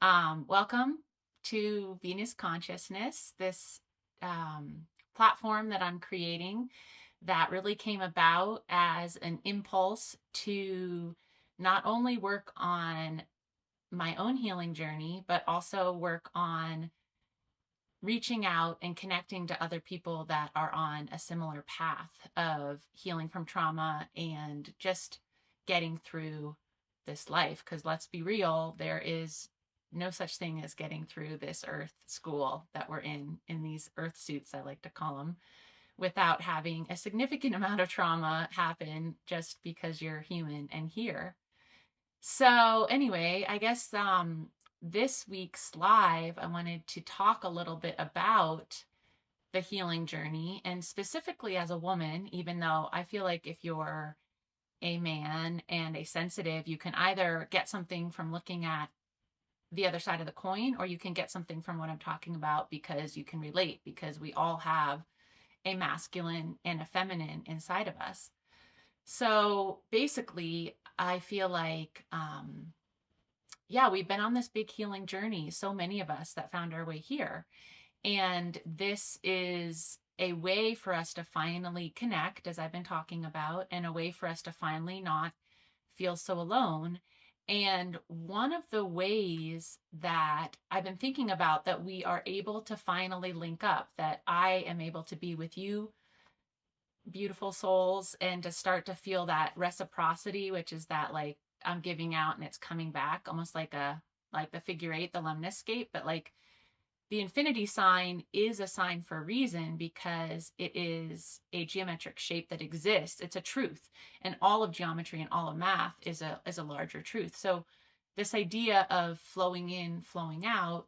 Welcome to Venus Consciousness, this um, platform that I'm creating that really came about as an impulse to not only work on my own healing journey, but also work on reaching out and connecting to other people that are on a similar path of healing from trauma and just getting through this life. Because let's be real, there is no such thing as getting through this earth school that we're in these earth suits, I like to call them, without having a significant amount of trauma happen just because you're human and here. So anyway, I guess this week's live, I wanted to talk a little bit about the healing journey and specifically as a woman, even though I feel like if you're a man and a sensitive, you can either get something from looking at the other side of the coin or you can get something from what I'm talking about because you can relate because we all have a masculine and a feminine inside of us. So basically, I feel like yeah, we've been on this big healing journey, so many of us that found our way here. And this is a way for us to finally connect, as I've been talking about, and a way for us to finally not feel so alone. And one of the ways that I've been thinking about that we are able to finally link up, that I am able to be with you, beautiful souls, and to start to feel that reciprocity, which is that like I'm giving out and it's coming back, almost like the figure eight, the lemniscape, but like the infinity sign is a sign for a reason because it is a geometric shape that exists. It's a truth, and all of geometry and all of math is a larger truth. So this idea of flowing in, flowing out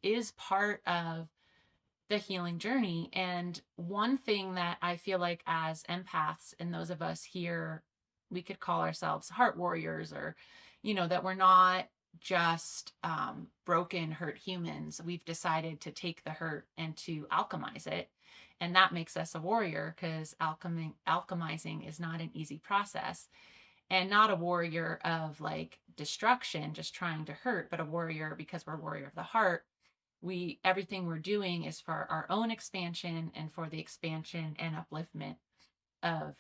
is part of the healing journey. And one thing that I feel like as empaths and those of us here, we could call ourselves heart warriors or, that we're not just broken, hurt humans. We've decided to take the hurt and to alchemize it. And that makes us a warrior because alchemizing is not an easy process and not a warrior of like destruction, just trying to hurt, but a warrior because we're a warrior of the heart. We everything we're doing is for our own expansion and for the expansion and upliftment of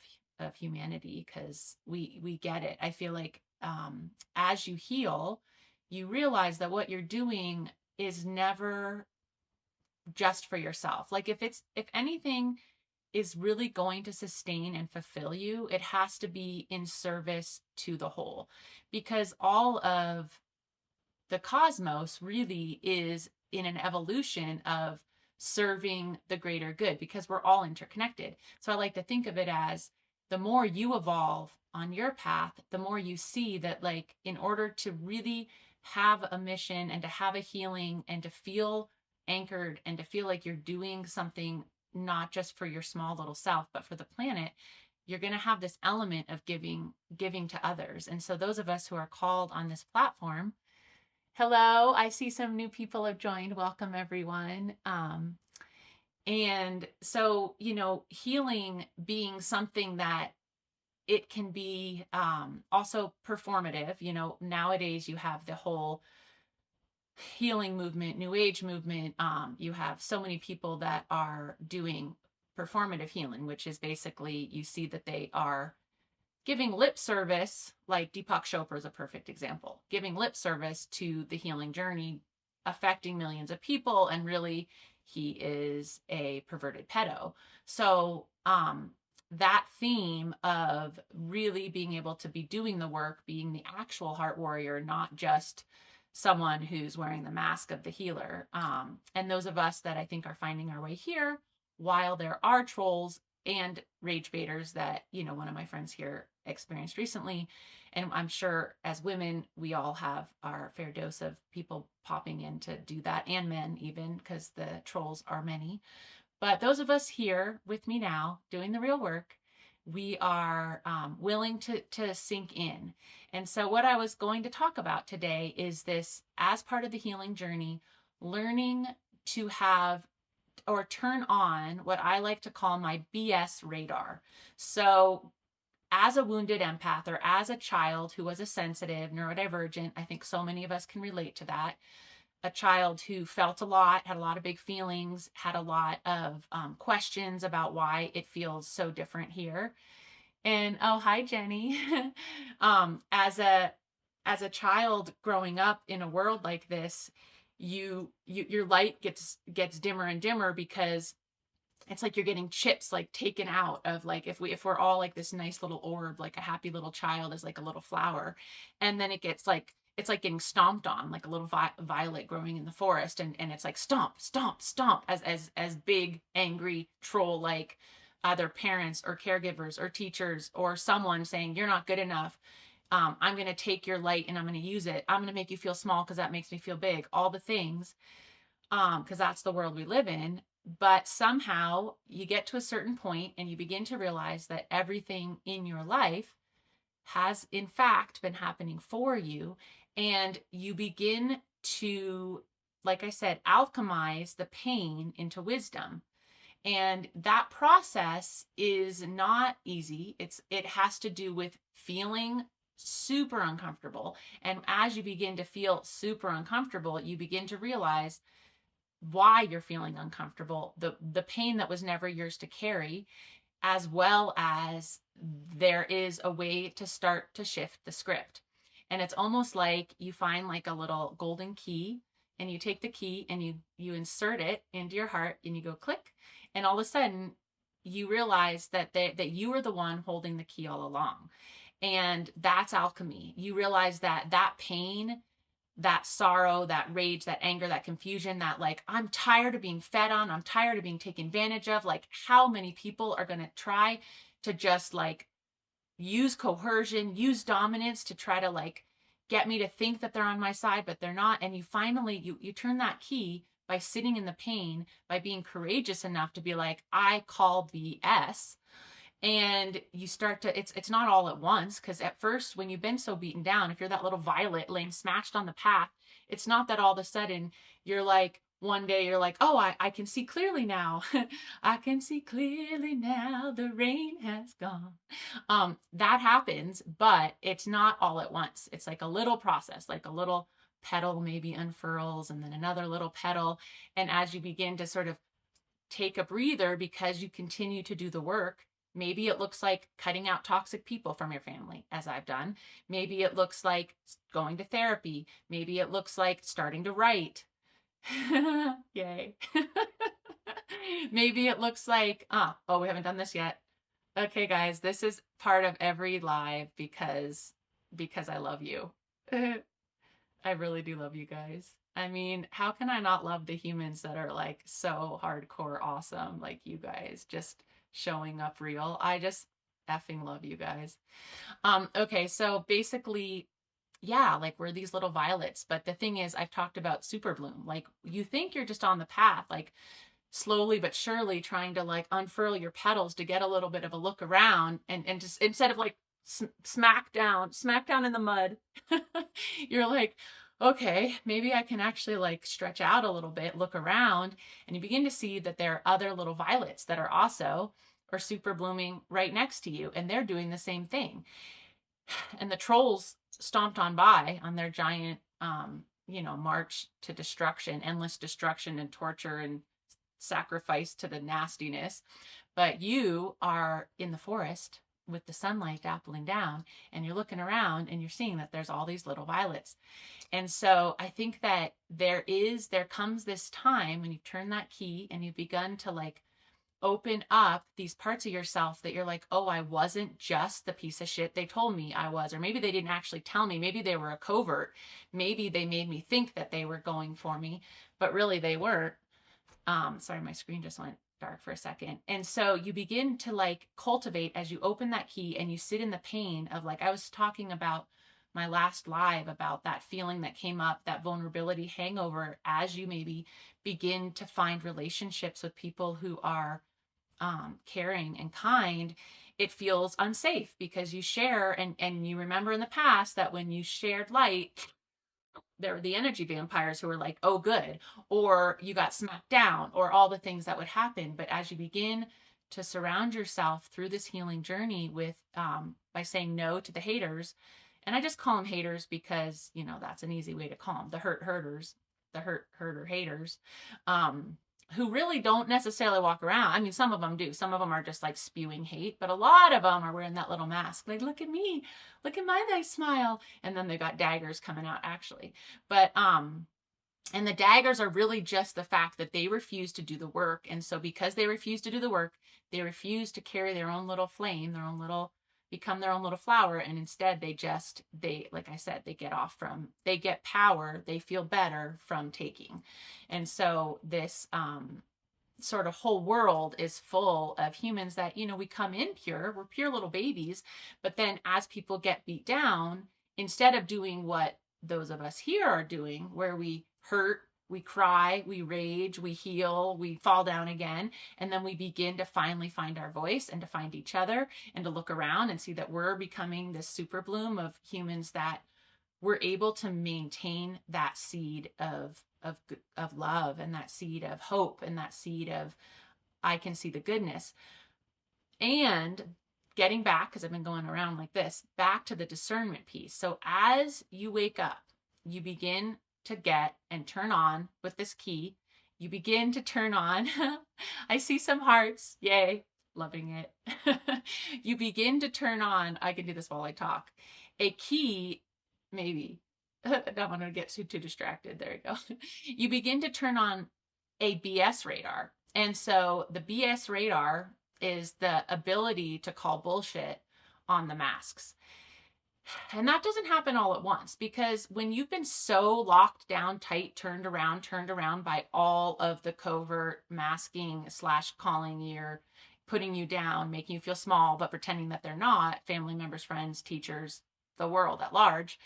humanity because we get it. I feel like as you heal, you realize that what you're doing is never just for yourself. Like if anything is really going to sustain and fulfill you, it has to be in service to the whole because all of the cosmos really is in an evolution of serving the greater good because we're all interconnected. So I like to think of it as the more you evolve on your path, the more you see that, like, in order to really have a mission and to have a healing and to feel anchored and to feel like you're doing something not just for your small little self, but for the planet, you're going to have this element of giving to others. And so those of us who are called on this platform, hello, I see some new people have joined. Welcome, everyone. And so, healing being something that it can be also performative. Nowadays you have the whole healing movement, new age movement. You have so many people that are doing performative healing, which is basically you see that they are giving lip service, like Deepak Chopra is a perfect example, giving lip service to the healing journey, affecting millions of people, and really he is a perverted pedo. So that theme of really being able to be doing the work, being the actual heart warrior, not just someone who's wearing the mask of the healer. And those of us that I think are finding our way here, while there are trolls and rage baiters that, one of my friends here experienced recently. And I'm sure as women, we all have our fair dose of people popping in to do that, and men even, because the trolls are many. But those of us here with me now doing the real work, we are willing to sink in. And so, what I was going to talk about today is this as part of the healing journey, learning to have or turn on what I like to call my BS radar. So, as a wounded empath or as a child who was a sensitive neurodivergent, I think so many of us can relate to that. A child who felt a lot, had a lot of big feelings, had a lot of questions about why it feels so different here. And oh, hi, Jenny. As a child growing up in a world like this, your light gets dimmer and dimmer because it's like you're getting chips like taken out of, like, if we're all like this nice little orb, like a happy little child is like a little flower, and then it gets like, it's like getting stomped on, like a little violet growing in the forest, and it's like stomp stomp stomp as big angry troll, like either parents or caregivers or teachers or someone saying you're not good enough. I'm going to take your light and I'm going to use it. I'm going to make you feel small because that makes me feel big, all the things, because that's the world we live in. But somehow you get to a certain point and you begin to realize that everything in your life has in fact been happening for you. And you begin to, like I said, alchemize the pain into wisdom. And that process is not easy. It has to do with feeling super uncomfortable. And as you begin to feel super uncomfortable, you begin to realize why you're feeling uncomfortable, the pain that was never yours to carry, as well as there is a way to start to shift the script. And it's almost like you find like a little golden key, and you take the key and you insert it into your heart and you go click, and all of a sudden you realize that you were the one holding the key all along. And that's alchemy. You realize that pain, that sorrow, that rage, that anger, that confusion, that like, I'm tired of being fed on, I'm tired of being taken advantage of. Like, how many people are going to try to just like use coercion, use dominance to try to like get me to think that they're on my side, but they're not. And you finally, you turn that key by sitting in the pain, by being courageous enough to be like, I call BS. And you start to, it's not all at once, because at first when you've been so beaten down, if you're that little violet laying smashed on the path, it's not that all of a sudden you're like, one day you're like, oh, I can see clearly now. I can see clearly now, the rain has gone. That happens, but it's not all at once. It's like a little process, like a little petal maybe unfurls and then another little petal. And as you begin to sort of take a breather because you continue to do the work, maybe it looks like cutting out toxic people from your family, as I've done. Maybe it looks like going to therapy. Maybe it looks like starting to write. Yay. Maybe it looks like, oh, we haven't done this yet. Okay, guys, this is part of every live because I love you. I really do love you guys. I mean, how can I not love the humans that are like so hardcore awesome, like you guys, just showing up real? I just effing love you guys. Okay, so basically, yeah, like we're these little violets, but the thing is, I've talked about super bloom. Like, you think you're just on the path, like slowly but surely trying to like unfurl your petals to get a little bit of a look around, and just instead of like smack down in the mud, you're like, okay, maybe I can actually like stretch out a little bit, look around, and you begin to see that there are other little violets that are also or super blooming right next to you, and they're doing the same thing. And the trolls stomped on by on their giant march to destruction, endless destruction and torture and sacrifice to the nastiness. But you are in the forest with the sunlight dappling down, and you're looking around and you're seeing that there's all these little violets. And so I think that there comes this time when you turn that key and you've begun to like open up these parts of yourself that you're like, oh, I wasn't just the piece of shit they told me I was. Or maybe they didn't actually tell me. Maybe they were a covert. Maybe they made me think that they were going for me, but really they weren't. Sorry, my screen just went dark for a second. And so you begin to like cultivate as you open that key and you sit in the pain of, like I was talking about my last live, about that feeling that came up, that vulnerability hangover, as you maybe begin to find relationships with people who are caring and kind. It feels unsafe because you share, and you remember in the past that when you shared light, there were the energy vampires who were like, oh, good, or you got smacked down, or all the things that would happen. But as you begin to surround yourself through this healing journey with, by saying no to the haters. And I just call them haters because, you know, that's an easy way to call them, the hurters, the herder haters, who really don't necessarily walk around. I mean, some of them do. Some of them are just like spewing hate, but a lot of them are wearing that little mask. Like, look at me, look at my nice smile. And then they've got daggers coming out actually. But, and the daggers are really just the fact that they refuse to do the work. And so because they refuse to do the work, they refuse to carry their own little flame, their own little, become their own little flower. And instead they, like I said, they get power, they feel better from taking. And so this, sort of whole world is full of humans that, you know, we come in pure, we're pure little babies. But then as people get beat down, instead of doing what those of us here are doing, where we hurt, we cry, we rage, we heal, we fall down again, and then we begin to finally find our voice and to find each other and to look around and see that we're becoming this super bloom of humans, that we're able to maintain that seed of love, and that seed of hope, and that seed of I can see the goodness. And getting back, because I've been going around like this, back to the discernment piece. So as you wake up, you begin to get and turn on with this key. You begin to turn on. I see some hearts. Yay. Loving it. You begin to turn on. I can do this while I talk. A key, maybe. I don't want to get too distracted. There you go. You begin to turn on a BS radar. And so the BS radar is the ability to call bullshit on the masks. And that doesn't happen all at once, because when you've been so locked down tight, turned around by all of the covert masking / calling you, putting you down, making you feel small, but pretending that they're not, family members, friends, teachers, the world at large,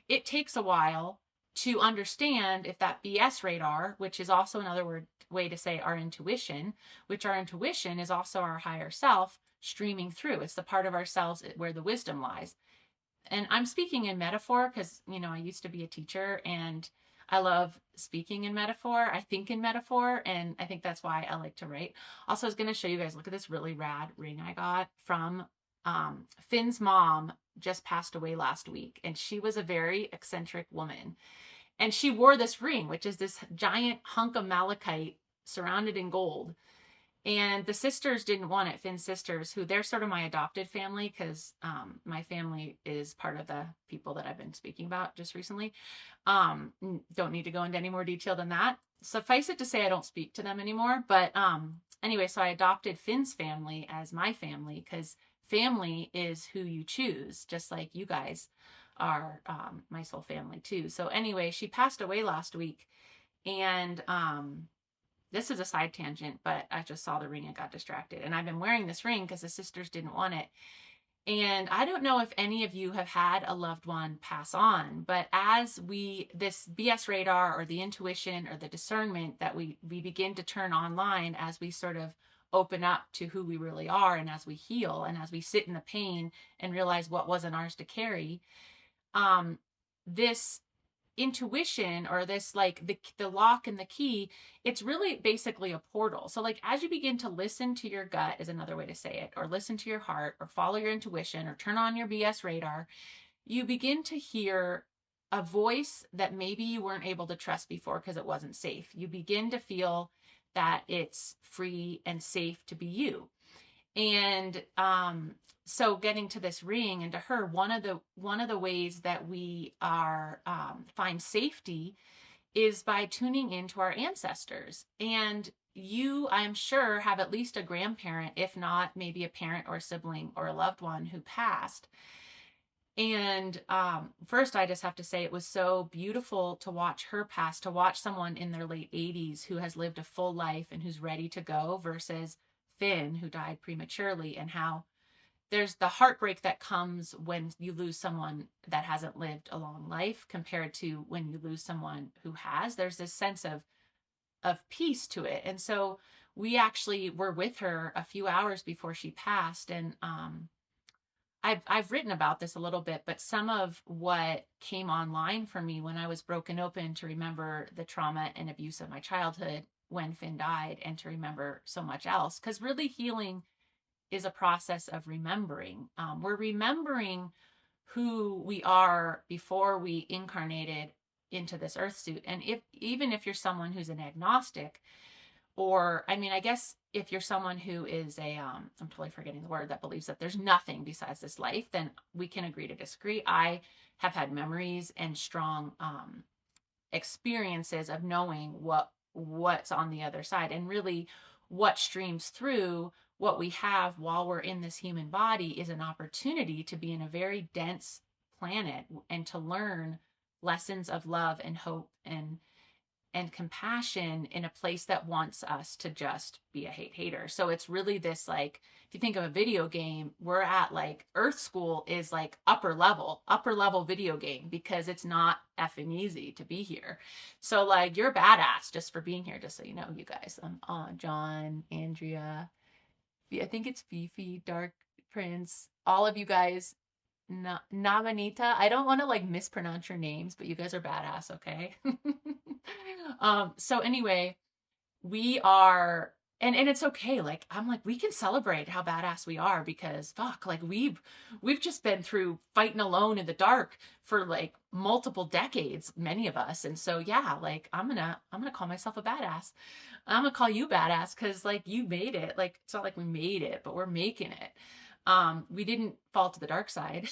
it takes a while to understand if that BS radar, which is also another way to say our intuition, which our intuition is also our higher self streaming through. It's the part of ourselves where the wisdom lies. And I'm speaking in metaphor because, you know, I used to be a teacher and I love speaking in metaphor. I think in metaphor, and I think that's why I like to write. Also, I was going to show you guys, look at this really rad ring I got from Finn's mom. Just passed away last week, and she was a very eccentric woman. And she wore this ring, which is this giant hunk of malachite surrounded in gold. And the sisters didn't want it, Finn's sisters, who they're sort of my adopted family, because my family is part of the people that I've been speaking about just recently. Don't need to go into any more detail than that. Suffice it to say, I don't speak to them anymore. But anyway, so I adopted Finn's family as my family, because family is who you choose, just like you guys are my soul family too. So anyway, she passed away last week, and this is a side tangent, but I just saw the ring and got distracted. And I've been wearing this ring because the sisters didn't want it. And I don't know if any of you have had a loved one pass on, but as this BS radar or the intuition or the discernment that we begin to turn online as we sort of open up to who we really are, and as we heal, and as we sit in the pain and realize what wasn't ours to carry, this intuition, or this, like the lock and the key, it's really basically a portal. So like as you begin to listen to your gut, is another way to say it, or listen to your heart, or follow your intuition, or turn on your BS radar, you begin to hear a voice that maybe you weren't able to trust before because it wasn't safe. You begin to feel that it's free and safe to be you. And so getting to this ring and to her, one of the ways that we are find safety is by tuning into our ancestors. And you, I'm sure, have at least a grandparent, if not maybe a parent or a sibling or a loved one who passed. And first, I just have to say it was so beautiful to watch her pass, to watch someone in their late 80s who has lived a full life and who's ready to go, versus Finn, who died prematurely, and how there's the heartbreak that comes when you lose someone that hasn't lived a long life compared to when you lose someone who has. There's this sense of peace to it. And so we actually were with her a few hours before she passed, and I've written about this a little bit, but some of what came online for me when I was broken open to remember the trauma and abuse of my childhood when Finn died and to remember so much else. Because really healing is a process of remembering. We're remembering who we are before we incarnated into this earth suit. And even if you're someone who's an agnostic, or I mean, I guess if you're someone who is I'm totally forgetting the word, that believes that there's nothing besides this life, then we can agree to disagree. I have had memories and strong experiences of knowing what's on the other side, and really what streams through what we have while we're in this human body is an opportunity to be in a very dense planet and to learn lessons of love and hope and compassion in a place that wants us to just be a hater. So it's really this, like, if you think of a video game, we're at like Earth School is like upper level video game, because it's not effing easy to be here. So like, you're badass just for being here, just so you know, you guys. John, Andrea, I think it's Fifi, Dark Prince, all of you guys. Namanita. I don't want to like mispronounce your names, but you guys are badass, okay? So anyway, we are, and it's okay. Like, I'm like, we can celebrate how badass we are, because fuck, like we've just been through fighting alone in the dark for like multiple decades, many of us. And so yeah, like I'm gonna call myself a badass. I'm gonna call you badass, because like you made it. Like, it's not like we made it, but we're making it. We didn't fall to the dark side.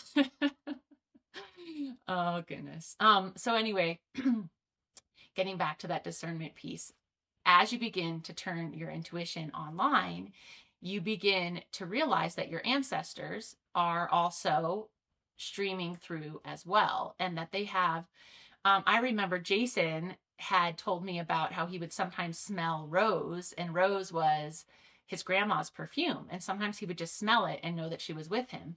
Oh goodness. So anyway, getting back to that discernment piece, as you begin to turn your intuition online, you begin to realize that your ancestors are also streaming through as well, and that they have, I remember Jason had told me about how he would sometimes smell rose, and rose was his grandma's perfume. And sometimes he would just smell it and know that she was with him.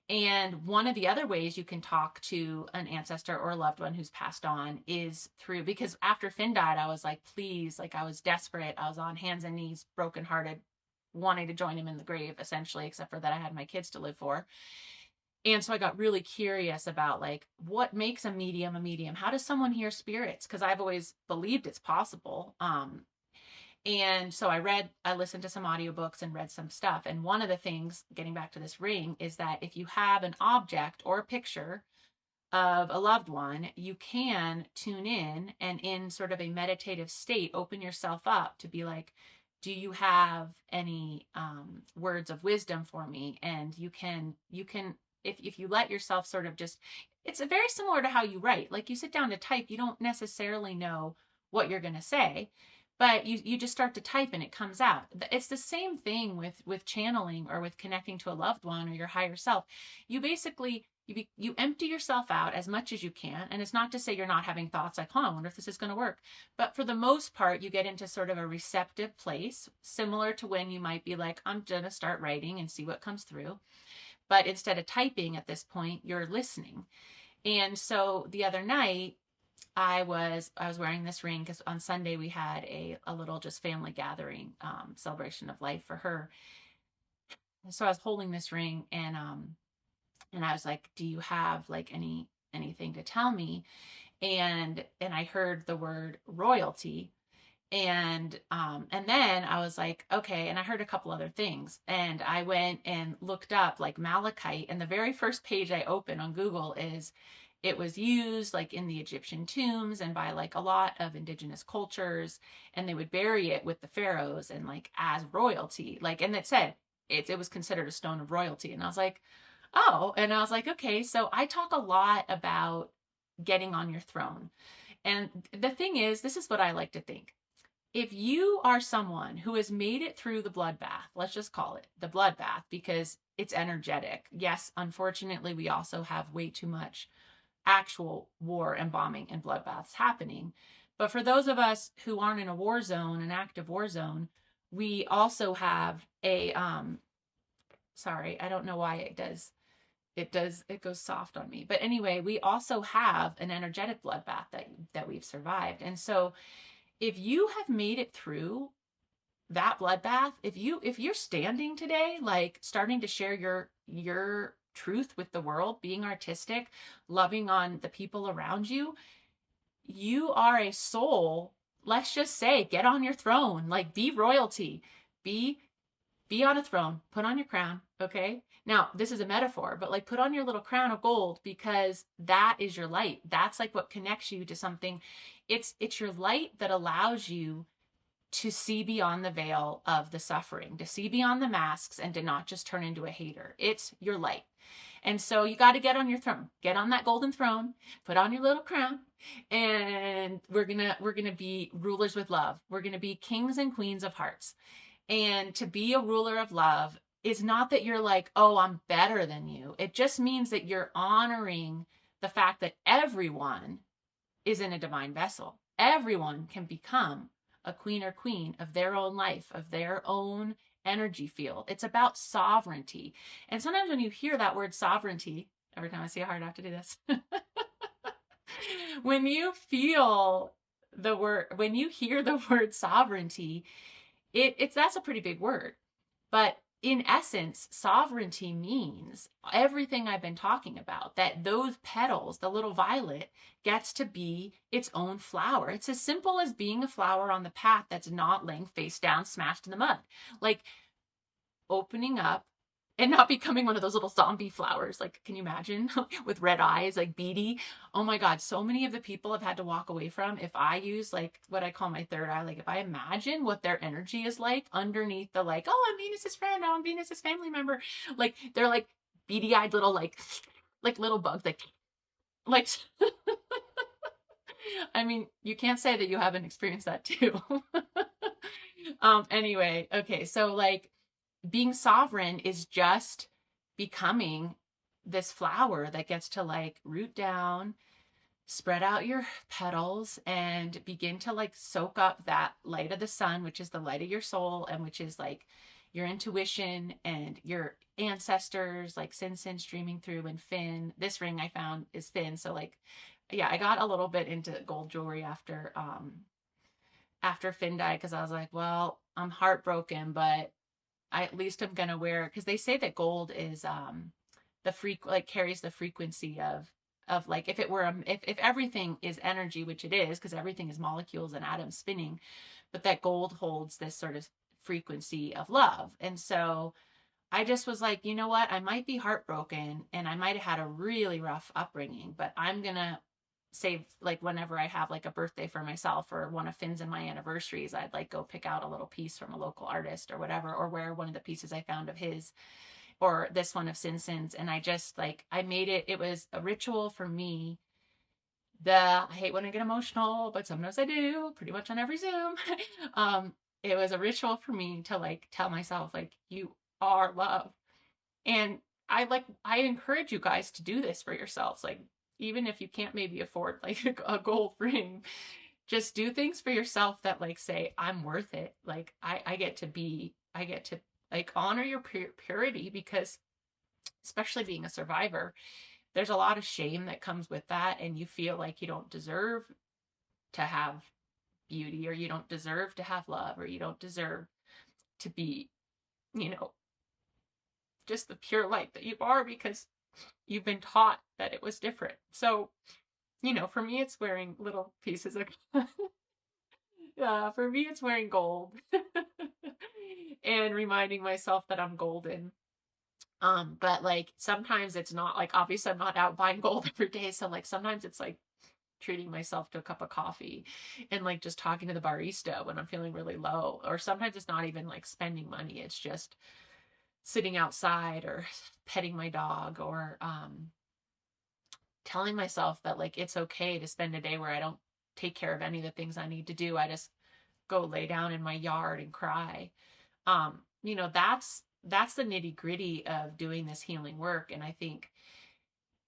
And one of the other ways you can talk to an ancestor or a loved one who's passed on is through, because after Finn died, I was like, please, like I was desperate. I was on hands and knees, brokenhearted, wanting to join him in the grave, essentially, except for that I had my kids to live for. And so I got really curious about like, what makes a medium a medium? How does someone hear spirits? Because I've always believed it's possible. And so I listened to some audiobooks and read some stuff. And one of the things, getting back to this ring, is that if you have an object or a picture of a loved one, you can tune in and in sort of a meditative state, open yourself up to be like, do you have any words of wisdom for me? And you can, if you let yourself sort of just, it's very similar to how you write. Like, you sit down to type, you don't necessarily know what you're going to say, but you just start to type and it comes out. It's the same thing with channeling or with connecting to a loved one or your higher self. You basically, you empty yourself out as much as you can. And it's not to say you're not having thoughts like, I wonder if this is going to work. But for the most part, you get into sort of a receptive place, similar to when you might be like, I'm going to start writing and see what comes through. But instead of typing at this point, you're listening. And so the other night, I was wearing this ring because on Sunday we had a little just family gathering, celebration of life for her. So I was holding this ring and I was like, do you have like anything to tell me? And I heard the word royalty. And then I was like, okay. And I heard a couple other things, and I went and looked up like malachite. And the very first page I opened on Google is, it was used like in the Egyptian tombs and by like a lot of indigenous cultures, and they would bury it with the pharaohs and like as royalty, like, and it said it was considered a stone of royalty. And I was like, oh, and I was like, okay. So I talk a lot about getting on your throne. And the thing is, this is what I like to think. If you are someone who has made it through the bloodbath, let's just call it the bloodbath because it's energetic. Yes, unfortunately, we also have way too much actual war and bombing and bloodbaths happening. But for those of us who aren't in a war zone, an active war zone, we also have a, sorry, I don't know why it goes soft on me. But anyway, we also have an energetic bloodbath that we've survived. And so if you have made it through that bloodbath, if you're standing today, like starting to share your truth with the world, being artistic, loving on the people around you, you are a soul let's just say, get on your throne, like be royalty, be be on a throne, put on your crown, okay? Now, this is a metaphor, but like put on your little crown of gold, because that is your light. That's like what connects you to something. It's your light that allows you to see beyond the veil of the suffering, to see beyond the masks, and to not just turn into a hater. It's your light. And so you got to get on your throne. Get on that golden throne, put on your little crown, and we're going to be rulers with love. We're going to be kings and queens of hearts. And to be a ruler of love is not that you're like, oh, I'm better than you. It just means that you're honoring the fact that everyone is in a divine vessel. Everyone can become a queen or queen of their own life, of their own energy field. It's about sovereignty. And sometimes when you hear that word sovereignty, every time I see a heart, I have to do this. When you feel the word, when you hear the word sovereignty, it's that's a pretty big word. But in essence, sovereignty means everything I've been talking about, that those petals, the little violet, gets to be its own flower. It's as simple as being a flower on the path that's not laying face down, smashed in the mud. Like opening up and not becoming one of those little zombie flowers. Like, can you imagine? With red eyes, like beady. Oh my God, so many of the people I've had to walk away from, if I use like what I call my third eye, like if I imagine what their energy is like underneath the like, oh, I'm Venus's friend, oh, I'm Venus's family member. Like they're like beady-eyed little like little bugs, like I mean, you can't say that you haven't experienced that too. Anyway, okay, so like being sovereign is just becoming this flower that gets to like root down, spread out your petals, and begin to like soak up that light of the sun, which is the light of your soul, and which is like your intuition and your ancestors, like Sin streaming through, and Finn. This ring I found is Finn. So like, yeah, I got a little bit into gold jewelry after Finn died, because I was like, well, I'm heartbroken, but I at least am gonna wear, because they say that gold is like carries the frequency of like, if it were if everything is energy, which it is, because everything is molecules and atoms spinning, but that gold holds this sort of frequency of love. And so I just was like, you know what, I might be heartbroken and I might have had a really rough upbringing, but I'm gonna save, like whenever I have like a birthday for myself or one of Finn's and my anniversaries, I'd like go pick out a little piece from a local artist or whatever, or wear one of the pieces I found of his, or this one of Sin's. And I just like, I made it, it was a ritual for me. I hate when I get emotional, but sometimes I do, pretty much on every Zoom. It was a ritual for me to like tell myself, like, you are love. And I encourage you guys to do this for yourselves. Like, even if you can't maybe afford like a gold ring, just do things for yourself that like say, I'm worth it. Like I get to like honor your purity, because especially being a survivor, there's a lot of shame that comes with that. And you feel like you don't deserve to have beauty, or you don't deserve to have love, or you don't deserve to be, you know, just the pure light that you are, because you've been taught that it was different. So, you know, for me, it's wearing little pieces of, for me, it's wearing gold and reminding myself that I'm golden. But like, sometimes it's not like, obviously I'm not out buying gold every day. So like, sometimes it's like treating myself to a cup of coffee and like just talking to the barista when I'm feeling really low. Or sometimes it's not even like spending money. It's just sitting outside or petting my dog, or telling myself that like it's okay to spend a day where I don't take care of any of the things I need to do. I just go lay down in my yard and cry. You know, that's the nitty gritty of doing this healing work. And I think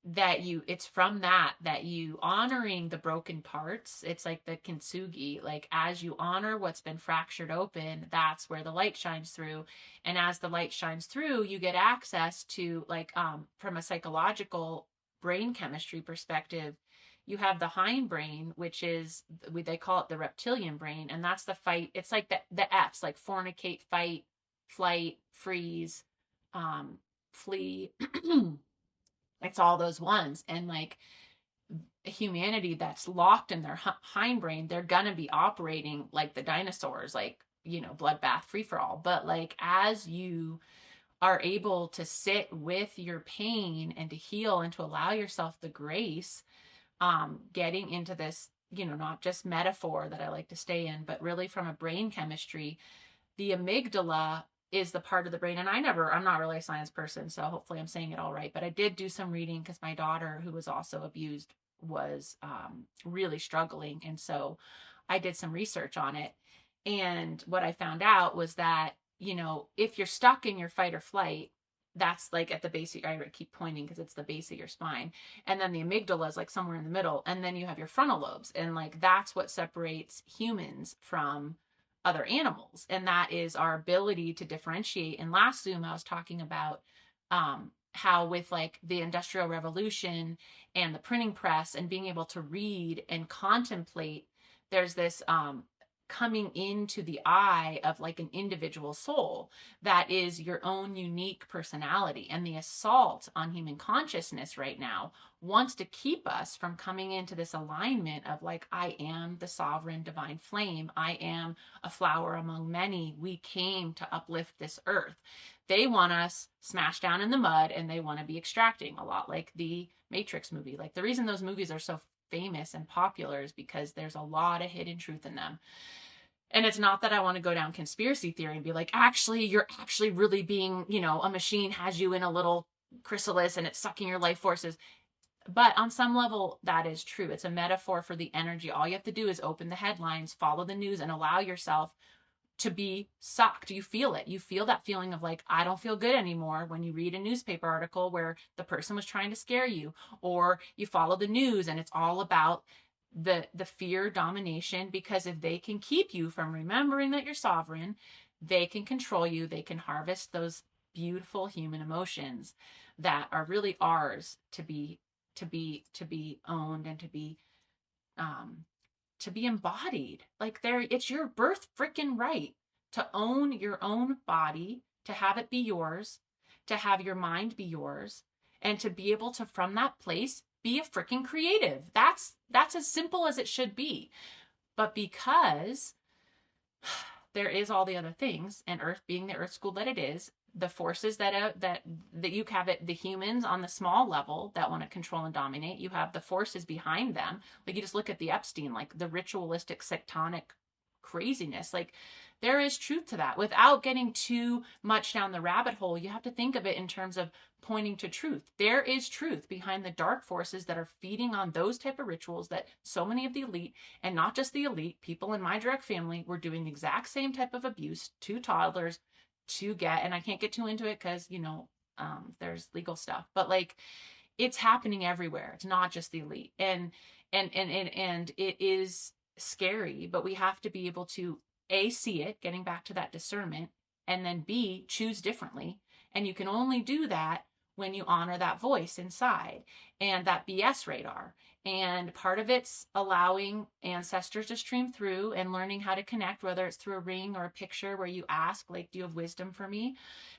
that it's from that you honoring the broken parts. It's like the kintsugi, like as you honor what's been fractured open, that's where the light shines through. And as the light shines through, you get access to like, from a psychological brain chemistry perspective, you have the hindbrain, which is, they call it the reptilian brain, and that's the fight. It's like the F's, like fornicate, fight, flight, freeze, flee. It's all those ones. And like, a humanity that's locked in their hindbrain, they're gonna be operating like the dinosaurs, like, you know, bloodbath, free for all. But like, as you are able to sit with your pain and to heal and to allow yourself the grace, getting into this, you know, not just metaphor that I like to stay in, but really from a brain chemistry, the amygdala is the part of the brain. And I'm not really a science person, so hopefully I'm saying it all right, but I did do some reading because my daughter, who was also abused, was really struggling. And so I did some research on it. And what I found out was that, you know, if you're stuck in your fight or flight, that's like at the base of, I keep pointing because it's the base of your spine. And then the amygdala is like somewhere in the middle. And then you have your frontal lobes. And like, that's what separates humans from other animals. And that is our ability to differentiate. And last Zoom, I was talking about how with like the Industrial Revolution and the printing press and being able to read and contemplate, there's this coming into the eye of like an individual soul that is your own unique personality. And the assault on human consciousness right now wants to keep us from coming into this alignment of like, I am the sovereign divine flame. I am a flower among many. We came to uplift this earth. They want us smashed down in the mud, and they want to be extracting, a lot like the Matrix movie. Like, the reason those movies are so famous and popular is because there's a lot of hidden truth in them. And it's not that I want to go down conspiracy theory and be like, actually, you're actually really being, you know, a machine has you in a little chrysalis and it's sucking your life forces. But on some level, that is true. It's a metaphor for the energy. All you have to do is open the headlines, follow the news, and allow yourself to be sucked. You feel it. You feel that feeling of like, I don't feel good anymore when you read a newspaper article where the person was trying to scare you, or you follow the news and it's all about the fear domination, because if they can keep you from remembering that you're sovereign, they can control you. They can harvest those beautiful human emotions that are really ours to be owned and to be embodied. Like, it's your birth freaking right to own your own body, to have it be yours, to have your mind be yours, and to be able to, from that place, be a freaking creative. That's as simple as it should be. But because there is all the other things, and Earth being the Earth school that it is, the forces that you have it, the humans on the small level that want to control and dominate, you have the forces behind them. Like, you just look at the Epstein, like the ritualistic sectonic craziness. Like, there is truth to that. Without getting too much down the rabbit hole, you have to think of it in terms of pointing to truth. There is truth behind the dark forces that are feeding on those type of rituals that so many of the elite, and not just the elite, people in my direct family were doing the exact same type of abuse to toddlers to get, and I can't get too into it because, you know, there's legal stuff, but like, it's happening everywhere. It's not just the elite. And it is scary, but we have to be able to A, see it, getting back to that discernment, and then B, choose differently. And you can only do that when you honor that voice inside and that BS radar. And part of it's allowing ancestors to stream through and learning how to connect, whether it's through a ring or a picture where you ask, like, do you have wisdom for me?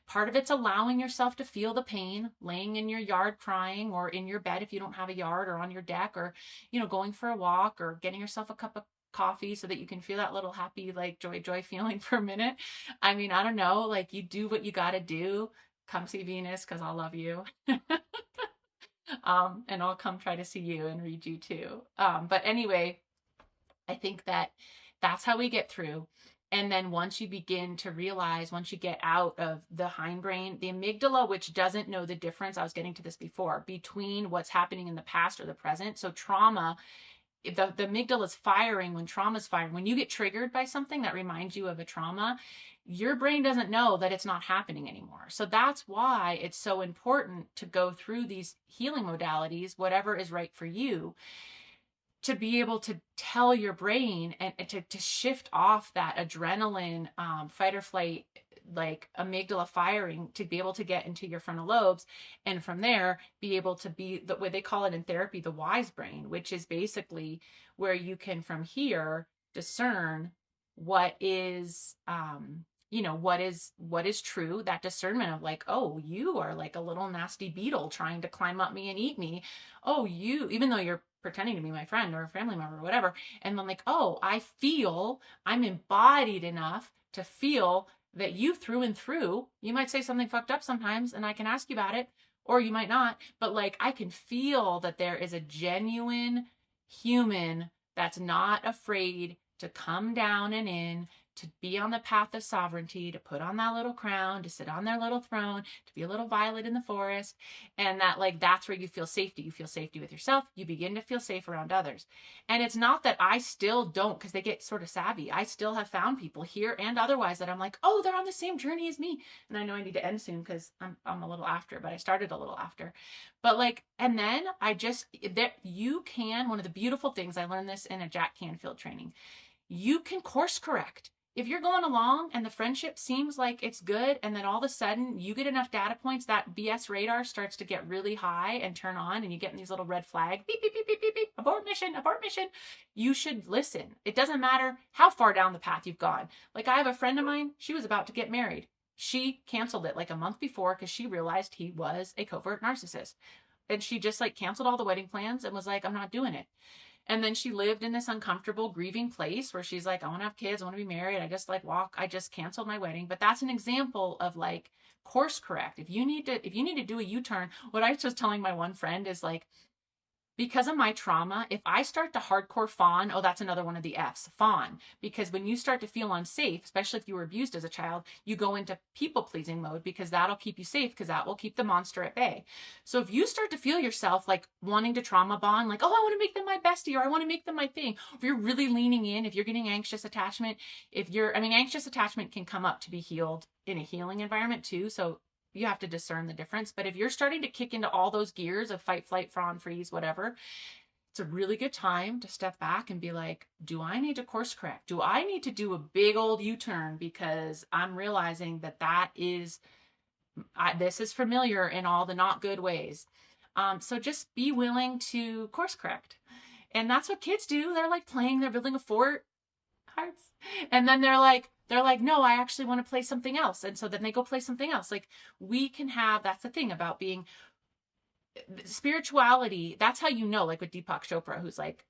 Part of it's allowing yourself to feel the pain, laying in your yard crying, or in your bed if you don't have a yard, or on your deck, or, you know, going for a walk, or getting yourself a cup of coffee so that you can feel that little happy, like, joy feeling for a minute. I mean, I don't know, like, you do what you got to do. Come see Venus, because I'll love you. And I'll come try to see you and read you too. But anyway, I think that that's how we get through. And then once you begin to realize, once you get out of the hindbrain, the amygdala, which doesn't know the difference, I was getting to this before, between what's happening in the past or the present. So trauma, if the amygdala is firing when trauma is firing. When you get triggered by something that reminds you of a trauma, your brain doesn't know that it's not happening anymore. So that's why it's so important to go through these healing modalities, whatever is right for you, to be able to tell your brain and to shift off that adrenaline, fight or flight, like amygdala firing, to be able to get into your frontal lobes. And from there, be able to be the way they call it in therapy, the wise brain, which is basically where you can, from here, discern what is, you know, what is true, that discernment of like, oh, you are like a little nasty beetle trying to climb up me and eat me. Oh, you, even though you're pretending to be my friend or a family member or whatever. And I'm like, oh, I'm embodied enough to feel that you through and through. You might say something fucked up sometimes and I can ask you about it, or you might not, but like I can feel that there is a genuine human that's not afraid to come down and in, to be on the path of sovereignty, to put on that little crown, to sit on their little throne, to be a little violet in the forest. And that, like, that's where you feel safety. You feel safety with yourself. You begin to feel safe around others. And it's not that I still don't, because they get sort of savvy. I still have found people here and otherwise that I'm like, oh, they're on the same journey as me. And I know I need to end soon because I'm a little after, but I started a little after. But like, and then you can, one of the beautiful things, I learned this in a Jack Canfield training, you can course correct. If you're going along and the friendship seems like it's good, and then all of a sudden you get enough data points, that BS radar starts to get really high and turn on, and you get in these little red flags, beep, beep, beep, beep, beep, beep, abort mission, you should listen. It doesn't matter how far down the path you've gone. Like, I have a friend of mine, she was about to get married. She canceled it like a month before because she realized he was a covert narcissist. And she just like canceled all the wedding plans and was like, I'm not doing it. And then she lived in this uncomfortable grieving place where she's like, I want to have kids. I want to be married. I just canceled my wedding. But that's an example of like course correct. If you need to do a U-turn, what I was just telling my one friend is like, because of my trauma, if I start to hardcore fawn, oh, that's another one of the F's, fawn. Because when you start to feel unsafe, especially if you were abused as a child, you go into people-pleasing mode because that'll keep you safe, because that will keep the monster at bay. So if you start to feel yourself like wanting to trauma bond, like, oh, I want to make them my bestie, or I want to make them my thing. If you're really leaning in, if you're getting anxious attachment, anxious attachment can come up to be healed in a healing environment too. So you have to discern the difference. But if you're starting to kick into all those gears of fight, flight, fawn, freeze, whatever, it's a really good time to step back and be like, do I need to course correct? Do I need to do a big old U-turn? Because I'm realizing this is familiar in all the not good ways. So just be willing to course correct. And that's what kids do. They're like playing, they're building a fort, hearts. And then they're like, no, I actually want to play something else. And so then they go play something else. Like, we can have, that's the thing about being spirituality. That's how, like with Deepak Chopra, who's like,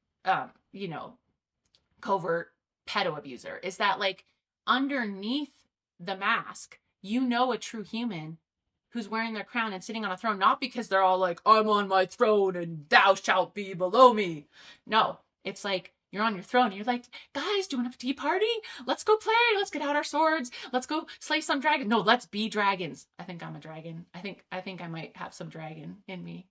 covert pedo abuser, is that like underneath the mask, a true human who's wearing their crown and sitting on a throne, not because they're all like, I'm on my throne and thou shalt be below me. No, it's like, you're on your throne and you're like, guys, do you want to have a tea party? Let's go play. Let's get out our swords. Let's go slay some dragon. No, let's be dragons. I think I'm a dragon. I think I might have some dragon in me.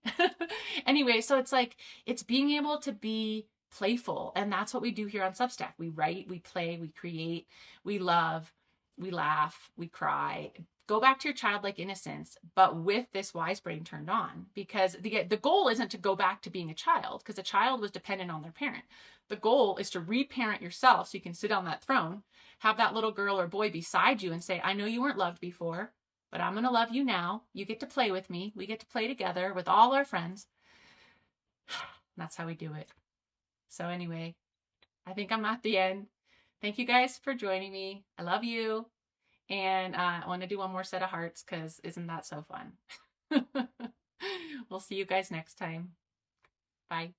Anyway, so it's like, it's being able to be playful. And that's what we do here on Substack. We write, we play, we create, we love, we laugh, we cry. Go back to your childlike innocence, but with this wise brain turned on, because the goal isn't to go back to being a child, because a child was dependent on their parent. The goal is to reparent yourself so you can sit on that throne, have that little girl or boy beside you and say, I know you weren't loved before, but I'm going to love you now. You get to play with me. We get to play together with all our friends. That's how we do it. So anyway, I think I'm at the end. Thank you guys for joining me. I love you. And I want to do one more set of hearts because isn't that so fun? We'll see you guys next time. Bye.